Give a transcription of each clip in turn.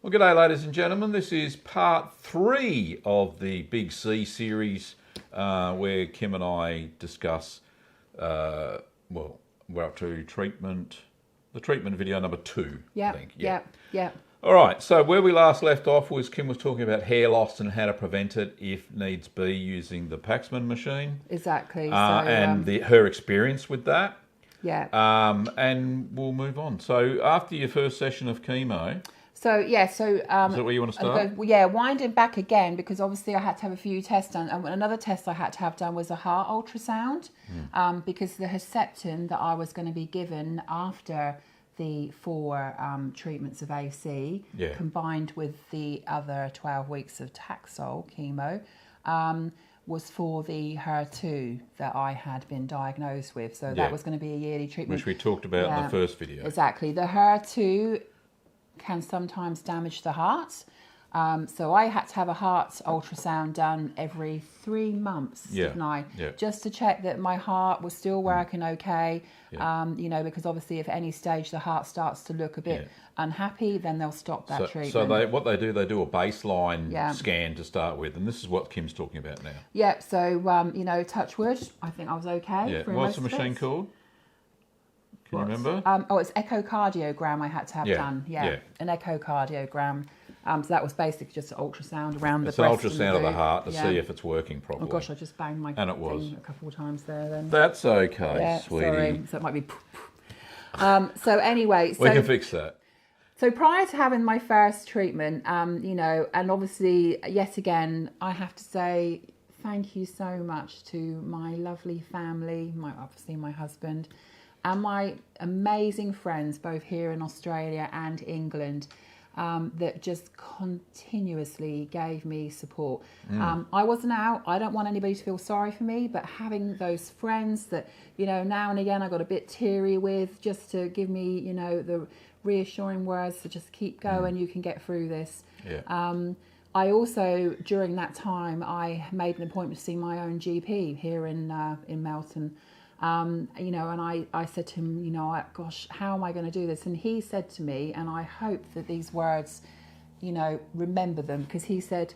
Well, g'day, ladies and gentlemen. This is part 3 of the Big C series, where Kim and I discuss, we're up to the treatment video number 2, I think. Yeah. All right, so where we last left off was Kim was talking about hair loss and how to prevent it if needs be using the Paxman machine. Exactly. Her experience with that. Yeah. And we'll move on. So after your first session of chemo... is that where you want to start? Winding back again, because obviously I had to have a few tests done. And another test I had to have done was a heart ultrasound, because the Herceptin that I was going to be given after the 4 treatments of AC, combined with the other 12 weeks of Taxol chemo, was for the HER2 that I had been diagnosed with. So that was going to be a yearly treatment. Which we talked about in the first video. Exactly. The HER2 can sometimes damage the heart. So I had to have a heart ultrasound done every 3 months, didn't I? Yeah. Just to check that my heart was still working okay. Because obviously if at any stage the heart starts to look a bit unhappy, then they'll stop that treatment. So they do a baseline scan to start with, and this is what Kim's talking about now. Yeah, so, touch wood, I think I was okay. Yeah. What's the machine called? Can you remember? It's echocardiogram I had to have done. Yeah, an echocardiogram. So that was basically just an ultrasound around the breast. It's an ultrasound of the heart to see if it's working properly. Oh gosh, I just banged my thing a couple of times there then. That's okay, sweetie. Sorry, so it might be... so anyway... we can fix that. So prior to having my first treatment, and obviously, yet again, I have to say thank you so much to my lovely family, obviously my husband, and my amazing friends, both here in Australia and England, that just continuously gave me support. I wasn't out. I don't want anybody to feel sorry for me, but having those friends that, now and again I got a bit teary with, just to give me, the reassuring words to just keep going, you can get through this. Yeah. I also, during that time, I made an appointment to see my own GP here in Melton. And I said to him, gosh, how am I going to do this? And he said to me, and I hope that these words, remember them, because he said,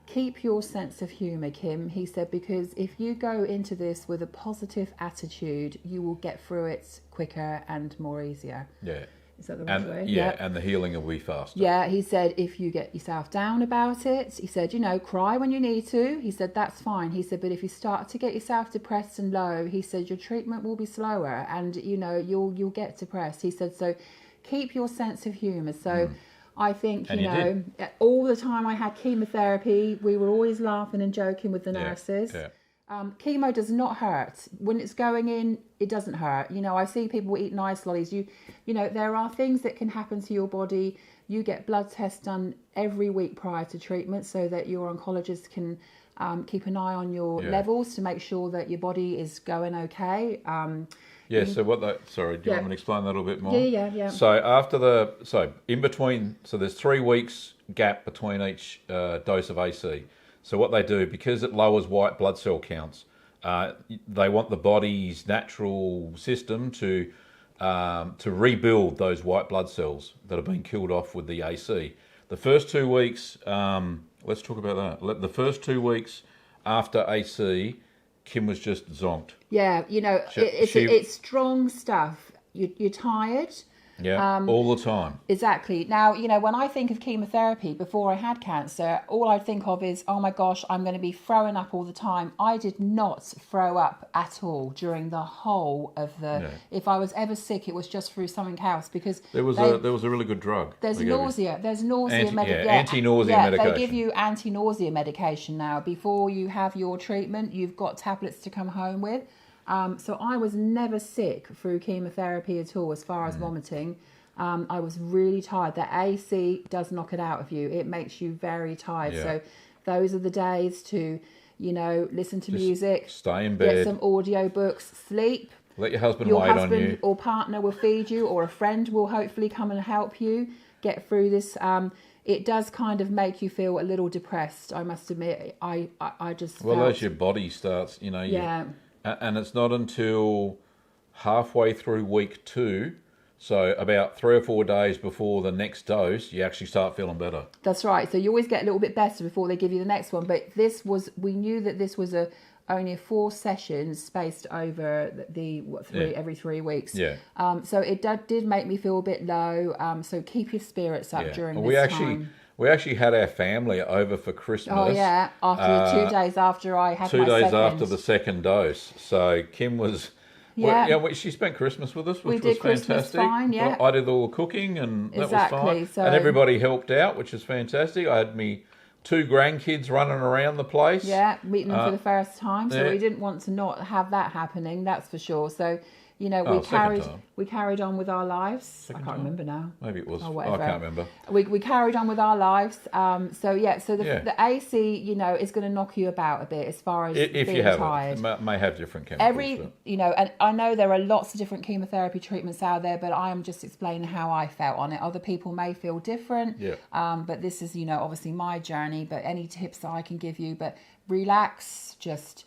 keep your sense of humour, Kim. He said, because if you go into this with a positive attitude, you will get through it quicker and more easier. Yeah. Is that the right way? Yeah, and the healing will be faster. Yeah, he said, if you get yourself down about it, he said, cry when you need to. He said, that's fine. He said, but if you start to get yourself depressed and low, he said, your treatment will be slower and, you'll get depressed. He said, so keep your sense of humour. So I think, all the time I had chemotherapy, we were always laughing and joking with the nurses. Yeah. Chemo does not hurt. When it's going in, it doesn't hurt. I see people eating ice lollies. There are things that can happen to your body. You get blood tests done every week prior to treatment so that your oncologist can keep an eye on your levels to make sure that your body is going okay. So do you want me to explain that a little bit more? Yeah. So in between, there's 3 weeks gap between each dose of AC. So what they do, because it lowers white blood cell counts, they want the body's natural system to rebuild those white blood cells that have been killed off with the AC. The first 2 weeks, let's talk about that. The first 2 weeks after AC, Kim was just zonked. Yeah, it's strong stuff. You're tired. Yeah, all the time. Exactly. Now, when I think of chemotherapy before I had cancer, all I think of is, oh my gosh, I'm going to be throwing up all the time. I did not throw up at all during the whole of the... Yeah. If I was ever sick, it was just through something else, because... There was a really good drug. There's nausea. There's nausea medication. Anti-nausea medication. They give you anti-nausea medication now. Before you have your treatment, you've got tablets to come home with. So I was never sick through chemotherapy at all as far as vomiting. I was really tired. The AC does knock it out of you. It makes you very tired. Yeah. So those are the days to, listen to music. Stay in bed. Get some audio books. Sleep. Let your husband wait on you. Your husband or partner will feed you, or a friend will hopefully come and help you get through this. It does kind of make you feel a little depressed, I must admit. I just as your body starts, And it's not until halfway through week 2 So about 3 or 4 days before the next dose, you actually start feeling better. That's right. So you always get a little bit better before they give you the next one. But we knew that this was only 4 sessions spaced over every 3 weeks. Yeah. So it did make me feel a bit low. So keep your spirits up during this time. We actually had our family over for Christmas. Oh yeah, after 2 days after I had my 2 days second. after the second dose. So Kim was... Yeah. She spent Christmas with us, which We was did Christmas fantastic. fine, yeah. I did all the cooking, and that Exactly, was fine. so- And everybody helped out, which is fantastic. I had me 2 grandkids running around the place. Yeah, meeting them for the first time. So yeah. we didn't want to not have that happening, that's for sure. So, you know, second time. we carried on with our lives. Second I can't time? remember now. Maybe it was. Or I whatever. can't remember. We carried on with our lives. So the Yeah. AC, you know, is going to knock you about a bit as far as If being you have tired. it may have different chemicals. but- You know, and I know there are lots of different chemotherapy treatments out there, but I am just explaining how I felt on it. Other people may feel different. Yeah. But this is, you know, obviously my journey, but any tips that I can give you, but relax, just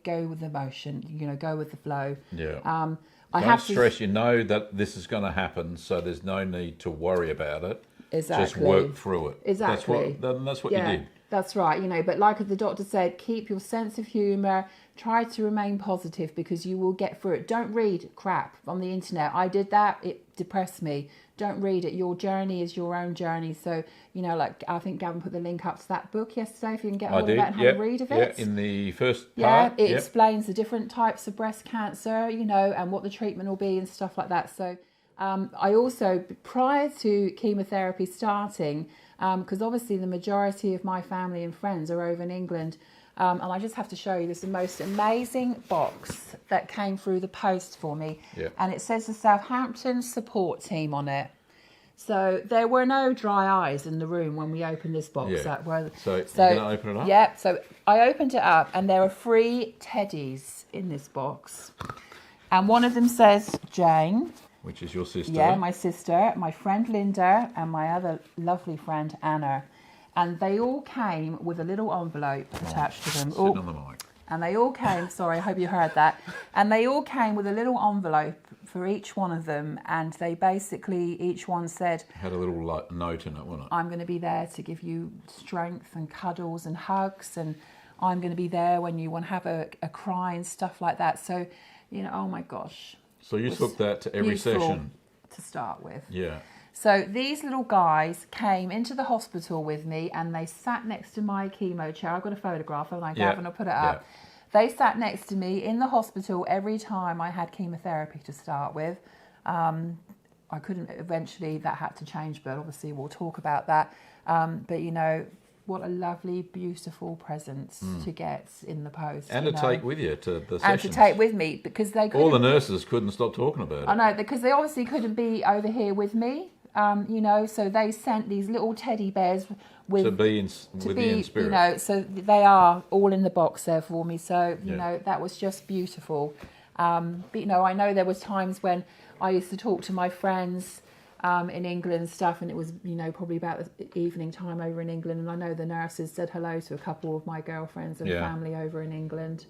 go with the motion, you know, go with the flow. Yeah. I Don't have stress. You know that this is going to happen, so there's no need to worry about it. Exactly. Just work through it. Exactly. That's what you did. That's right, you know, but like the doctor said, keep your sense of humour, try to remain positive because you will get through it. Don't read crap on the internet. I did that, it depressed me. Don't read it. Your journey is your own journey. So, you know, like I think Gavin put the link up to that book yesterday if you can get hold of that and have a read of it. Yeah, in the first Yeah, part. it explains the different types of breast cancer, you know, and what the treatment will be and stuff like that. So I also, prior to chemotherapy starting, because obviously the majority of my family and friends are over in England, and I just have to show you, this is the most amazing box that came through the post for me. Yeah. And it says the Southampton support team on it. So there were no dry eyes in the room when we opened this box. Yeah. So you're going to open it up? Yeah, so I opened it up and there are 3 teddies in this box. And one of them says Jane. Which is your sister. Yeah, my sister, my friend Linda, and my other lovely friend Anna. And they all came with a little envelope attached to them. Sitting on the mic. And they all came, sorry, I hope you heard that. And they all came with a little envelope for each one of them. And they basically, each one said, Had a little note in it, wasn't it? I'm going to be there to give you strength and cuddles and hugs. And I'm going to be there when you want to have a cry and stuff like that. So, you know, oh my gosh. So you took that to every session? To start with. Yeah. So these little guys came into the hospital with me and they sat next to my chemo chair. I've got a photograph, haven't I, Gavin? I'll put it up. They sat next to me in the hospital every time I had chemotherapy to start with. I couldn't, eventually that had to change, but obviously we'll talk about that. But, you know, what a lovely, beautiful present to get in the post. And to take with you to the sessions. And to take with me, because they couldn't... All the nurses couldn't stop talking about it. I know, because they obviously couldn't be over here with me. You know, so they sent these little teddy bears with to be in spirit. You know, so they are all in the box there for me. So you know, that was just beautiful. But you know, I know there was times when I used to talk to my friends in England and stuff, and it was, you know, probably about the evening time over in England, and I know the nurses said hello to a couple of my girlfriends and family over in England,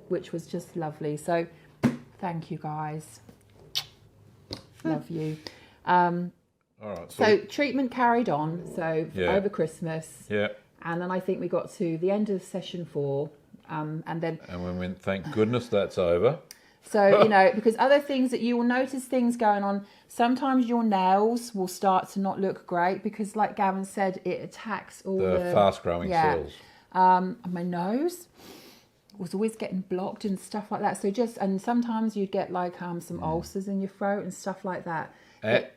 which was just lovely. So thank you guys. Love you. All right, so treatment carried on, so over Christmas. Yeah. And then I think we got to the end of session 4. And we went, thank goodness that's over. So, you know, because other things that you will notice things going on, sometimes your nails will start to not look great because, like Gavin said, it attacks all the fast-growing cells. My nose was always getting blocked and stuff like that. So and sometimes you'd get like some ulcers in your throat and stuff like that.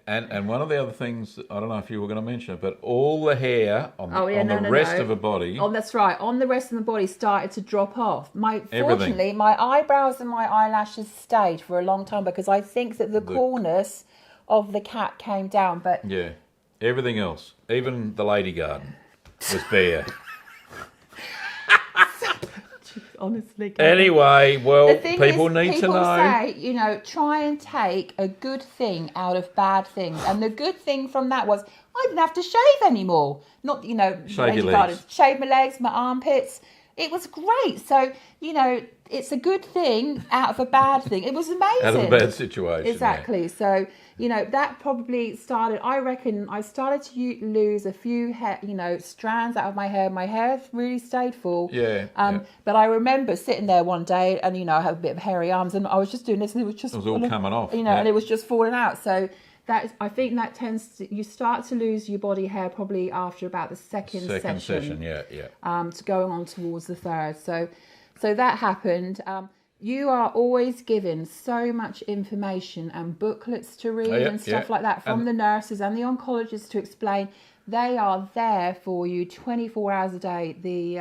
And one of the other things, I don't know if you were going to mention it, but all the hair on the rest of her body. Oh, that's right. On the rest of the body started to drop off. Fortunately, my eyebrows and my eyelashes stayed for a long time because I think that the coolness of the cat came down. But yeah, everything else, even the lady garden, was bare. Honestly. Anyway, well, people need to know. People say, you know, try and take a good thing out of bad things. And the good thing from that was I didn't have to shave anymore. Not, you know, shave your legs. Shave my legs, my armpits. It was great. So, you know, it's a good thing out of a bad thing. It was amazing. Out of a bad situation. Exactly. Yeah. So, you know, that probably started, I reckon I started to lose a few hair, you know, strands out of my hair. My hair really stayed full. But I remember sitting there one day and, you know, I have a bit of hairy arms and I was just doing this and it was all coming off. You know, and it was just falling out. So I think that tends to, you start to lose your body hair probably after about the second session. To going on towards the third. So that happened. You are always given so much information and booklets to read and stuff like that from the nurses and the oncologists to explain. They are there for you 24 hours a day.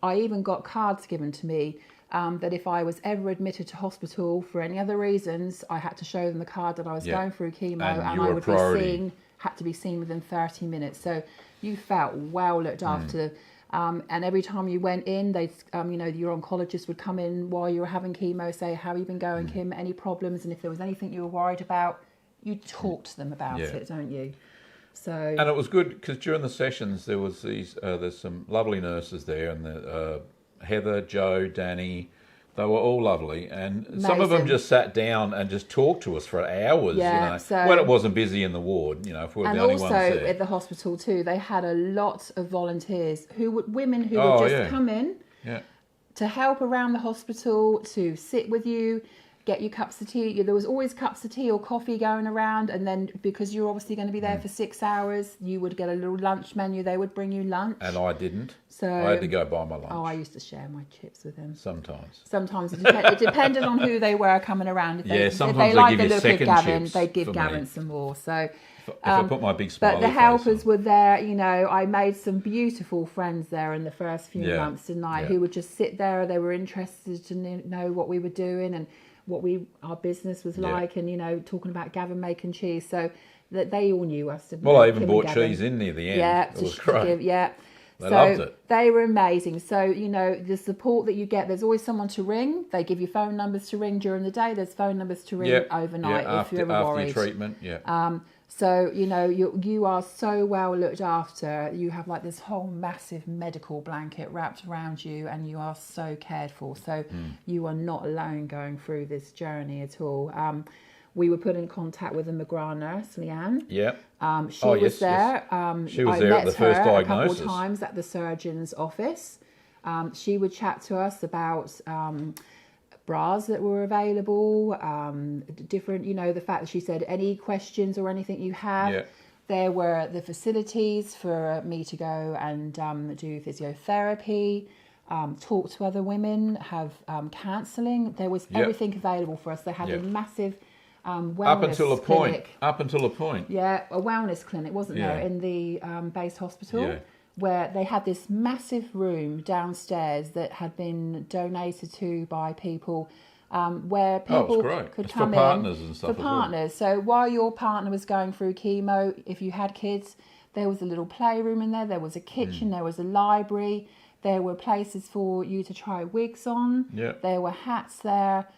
I even got cards given to me that if I was ever admitted to hospital for any other reasons, I had to show them the card that I was going through chemo, and I would had to be seen within 30 minutes. So you felt well looked after. And every time you went in, they, you know, your oncologist would come in while you were having chemo, say, how have you been going, Kim? Any problems? And if there was anything you were worried about, you talk to them about it, don't you? So. And it was good because during the sessions there was there's some lovely nurses there, and Heather, Joe, Danny. They were all lovely, and some of them just sat down and just talked to us for hours. Yeah, you know, so, when it wasn't busy in the ward, you know, if we were the only ones there. And also at the hospital too, they had a lot of volunteers women who would just come in to help around the hospital, to sit with you, get you cups of tea. There was always cups of tea or coffee going around, and then because you're obviously going to be there for 6 hours, you would get a little lunch menu. They would bring you lunch. And I didn't. So I had to go buy my lunch. Oh, I used to share my chips with them. Sometimes it depended on who they were coming around. If sometimes they liked give the you look of second Gavin, chips they'd give for Gavin me. some more. So if I put my big smiley but the face helpers on. were there. You know, I made some beautiful friends there in the first few months, didn't I? Who would just sit there. They were interested to know what we were doing and what our business was like, and, you know, talking about Gavin making cheese. So that they all knew us. Well, I even bought cheese in near the end. Yeah, it was great. They so loved it. They were amazing. So, you know, the support that you get, there's always someone to ring. They give you phone numbers to ring during the day. There's phone numbers to ring overnight if you're ever worried. After your treatment, So, you know, you are so well looked after. You have like this whole massive medical blanket wrapped around you, and you are so cared for. So you are not alone going through this journey at all. We were put in contact with the McGrath nurse, Leanne. She was there. She was there at the first diagnosis. A couple of times at the surgeon's office. She would chat to us about bras that were available, different, you know, the fact that she said any questions or anything you have. There were the facilities for me to go and do physiotherapy, talk to other women, have counselling. There was everything available for us. They had a massive wellness clinic. Up until a point. Yeah, a wellness clinic, wasn't there, in the base hospital, where they had this massive room downstairs that had been donated to by people, where people could come for partners and stuff. For partners. So while your partner was going through chemo, if you had kids, there was a little playroom in there. There was a kitchen. There was a library. There were places for you to try wigs on. There were hats there.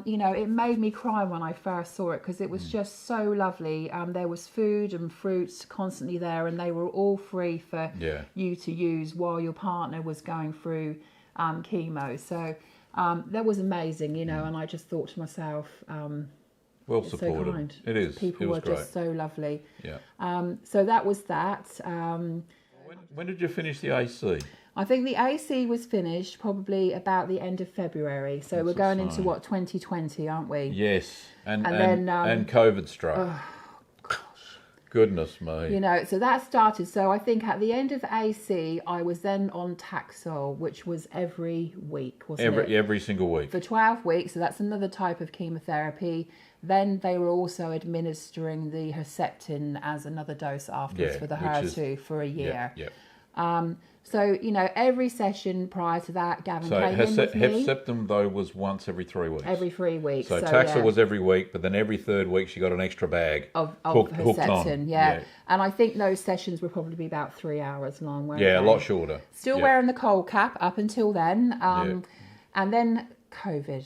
You know, it made me cry when I first saw it because it was just so lovely. There was food and fruits constantly there, and they were all free for you to use while your partner was going through chemo. So that was amazing, you know, and I just thought to myself, well supported. So kind. It is. People were great. just so lovely. So that was that. When did you finish the AC? I think the AC was finished probably about the end of February. So we're going into 2020, aren't we? Yes, and then COVID struck. Oh, gosh. Goodness me. You know, so that started. So I think at the end of AC, I was then on Taxol, which was every week, wasn't it? Every single week. For 12 weeks. So that's another type of chemotherapy. Then they were also administering the Herceptin as another dose afterwards for the HER2 for a year. So, you know, every session prior to that, Gavin came in with me. Herceptin, though, was once every 3 weeks. Every 3 weeks. So Taxol was every week, but then every third week she got an extra bag of hooked Herceptin, on. And I think those sessions would probably be about 3 hours long, weren't they? A lot shorter. Still wearing the cold cap up until then. And then COVID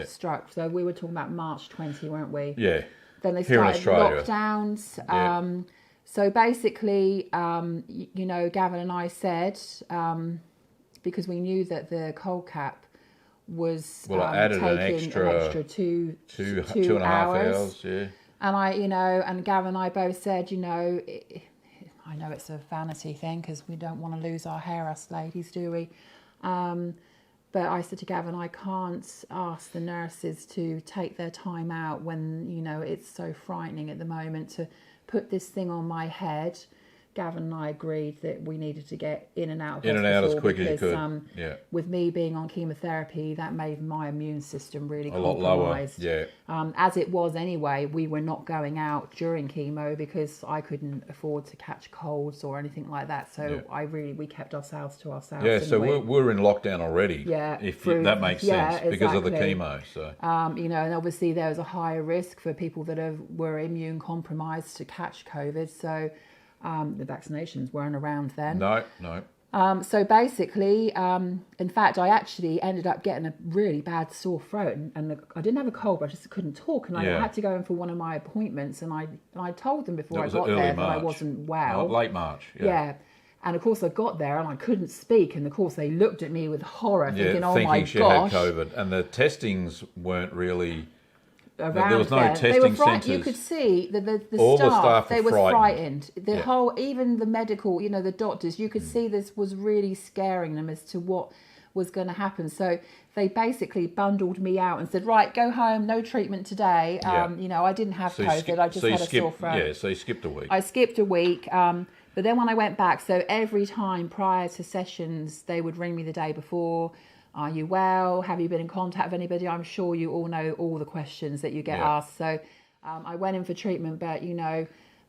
struck. So we were talking about March 20, weren't we? Yeah. Then they started lockdowns. So basically, you know, Gavin and I said, because we knew that the cold cap was I added taking an extra two and a half hours. Yeah. And and Gavin and I both said, I know it's a vanity thing because we don't want to lose our hair, us ladies, do we? But I said to Gavin, I can't ask the nurses to take their time out when, it's so frightening at the moment to put this thing on my head. Gavin and I agreed that we needed to get in and out of hospital. In and out as quick as you could. With me being on chemotherapy, that made my immune system really compromised. A lot lower, as it was anyway, we were not going out during chemo because I couldn't afford to catch colds or anything like that. So we kept ourselves to ourselves. Yeah, so we're in lockdown already. Yeah. If that makes sense, because of the chemo. So and obviously there was a higher risk for people that were immune compromised to catch COVID. So the vaccinations weren't around then. No. So basically, in fact, I actually ended up getting a really bad sore throat, and I didn't have a cold, but I just couldn't talk, and I had to go in for one of my appointments, and I told them before I got there that I wasn't well. Late March. Yeah. And of course, I got there and I couldn't speak, and of course they looked at me with horror, thinking, "Oh my gosh!" She had COVID, and the testings weren't really. Around there was no testing they were centres. You could see the All staff, the staff they were were frightened. The whole, even the medical, the doctors, you could see this was really scaring them as to what was going to happen. So they basically bundled me out and said, right, go home, no treatment today. I didn't have COVID, I just had a sore throat. Yeah, so you skipped a week. I skipped a week. But then when I went back, so every time prior to sessions, they would ring me the day before. Are you well? Have you been in contact with anybody? I'm sure you all know all the questions that you get asked. So I went in for treatment, but,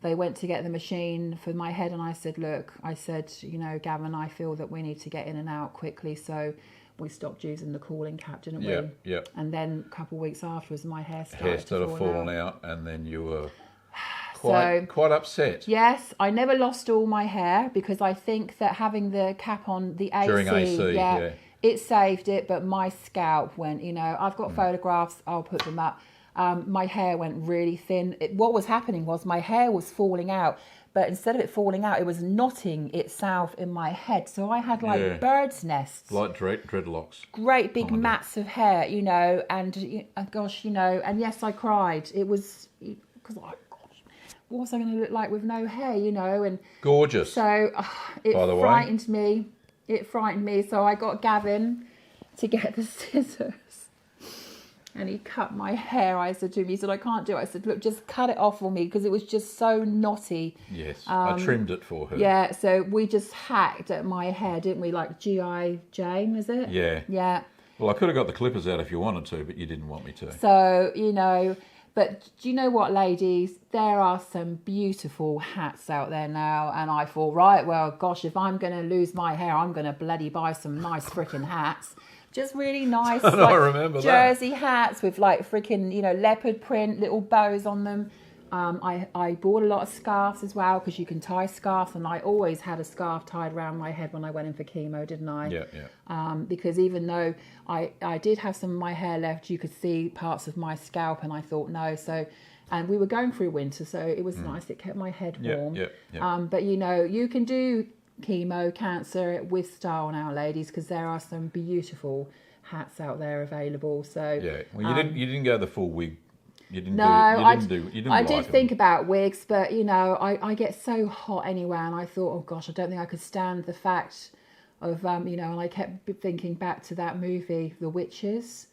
they went to get the machine for my head. And I said, Gavin, I feel that we need to get in and out quickly. So we stopped using the cooling cap, didn't we? Yeah. And then a couple of weeks afterwards, my hair started falling out. And then you were quite upset. Yes, I never lost all my hair because I think that having the cap on the AC. During AC, it saved it, but my scalp went, I've got photographs, I'll put them up. My hair went really thin. What was happening was my hair was falling out, but instead of it falling out, it was knotting itself in my head. So I had bird's nests. Like dreadlocks. Great big mats of hair, and gosh, and yes, I cried. It was, because what was I going to look like with no hair, and gorgeous. So it frightened me. It frightened me, so I got Gavin to get the scissors. And he cut my hair. I said to him, he said, I can't do it. I said, look, just cut it off for me because it was just so knotty. Yes, I trimmed it for her. Yeah, so we just hacked at my hair, didn't we? Like G.I. Jane, is it? Yeah. Yeah. Well, I could have got the clippers out if you wanted to, but you didn't want me to. So, but do you know what, ladies? There are some beautiful hats out there now. And I thought, right, well, gosh, if I'm going to lose my hair, I'm going to bloody buy some nice freaking hats. Just really nice I remember jersey hats with like freaking, leopard print, little bows on them. I bought a lot of scarves as well because you can tie scarves, and I always had a scarf tied around my head when I went in for chemo, didn't I? Yeah. Because even though I did have some of my hair left, you could see parts of my scalp, and I thought no. So, and we were going through winter, so it was nice. It kept my head warm. Yeah. But you can do chemo, cancer with style now, ladies, because there are some beautiful hats out there available. So yeah, well, you didn't go the full wig. You didn't. I like did think about wigs, but I get so hot anyway, and I thought, oh gosh, I don't think I could stand the fact of and I kept thinking back to that movie, The Witches.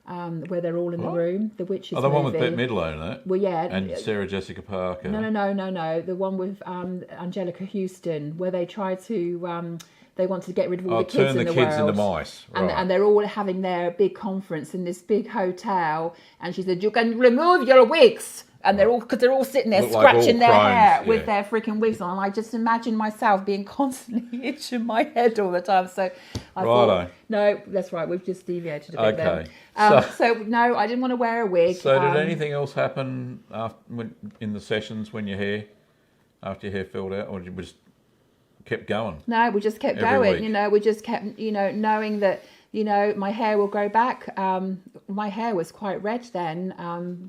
Where they're all in the room, the Witches. Oh, the movie. one with Bette Midler in it. Well, yeah, and Sarah Jessica Parker. No. The one with Angelica Houston, where they tried to, they wanted to get rid of all the kids in the world. Turn the kids into mice. Right. And they're all having their big conference in this big hotel. And she said, "You can remove your wigs." And they're all sitting there scratching their hair with their freaking wigs on. And I just imagine myself being constantly itching my head all the time. So I thought, no, that's right. We've just deviated a bit there. So no, I didn't want to wear a wig. So did anything else happen in the sessions after your hair filled out, or did you just kept going? No, we just kept going. We just kept, knowing that You know, my hair will grow back. My hair was quite red then.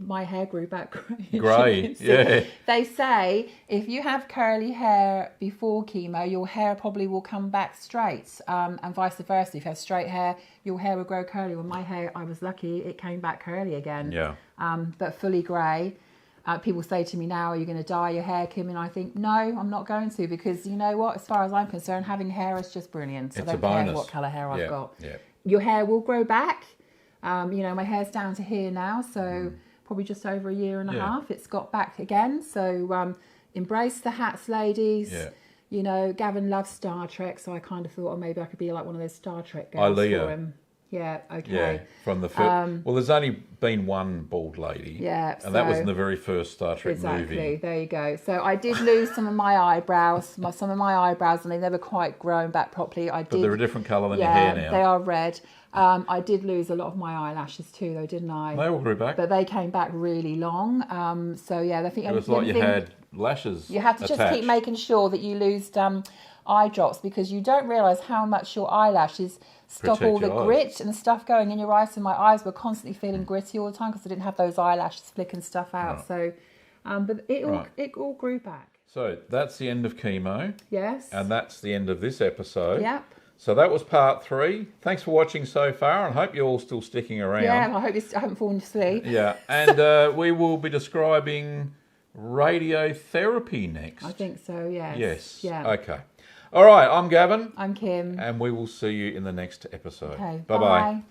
My hair grew back Grey, yeah. They say if you have curly hair before chemo, your hair probably will come back straight, and vice versa. If you have straight hair, your hair will grow curly. Well, my hair, I was lucky, it came back curly again. Yeah. But fully grey. People say to me now, are you going to dye your hair, Kim? And I think, no, I'm not going to, because you know what? As far as I'm concerned, having hair is just brilliant. It's I a don't care bonus. what colour hair I've got. Yeah. Your hair will grow back. You know, my hair's down to here now, so probably just over a year and a half. It's got back again. So embrace the hats, ladies. Yeah. You know, Gavin loves Star Trek, so I kind of thought, oh, maybe I could be like one of those Star Trek girls for him. Yeah, okay. Yeah, from the first. Well, there's only been one bald lady. Yeah, and that was in the very first Star Trek movie. Exactly. There you go. So I did lose some of my eyebrows, and they've never quite grown back properly. But they're a different colour than your hair now. They are red. I did lose a lot of my eyelashes too, though, didn't I? They all grew back. But they came back really long. So yeah, I think it was like you had lashes. You have to just keep making sure that you lose eye drops, because you don't realise how much your eyelashes stop all the grit and stuff going in your eyes. So my eyes were constantly feeling gritty all the time because I didn't have those eyelashes flicking stuff out. Right. So, but it all grew back. So that's the end of chemo. Yes. And that's the end of this episode. Yep. So that was part 3. Thanks for watching so far, and I hope you're all still sticking around. Yeah, I hope you haven't fallen asleep. Yeah, and we will be describing radiotherapy next. I think so, yes. Yes. Yeah. Okay. All right, I'm Gavin. I'm Kim. And we will see you in the next episode. Okay. Bye-bye. Bye.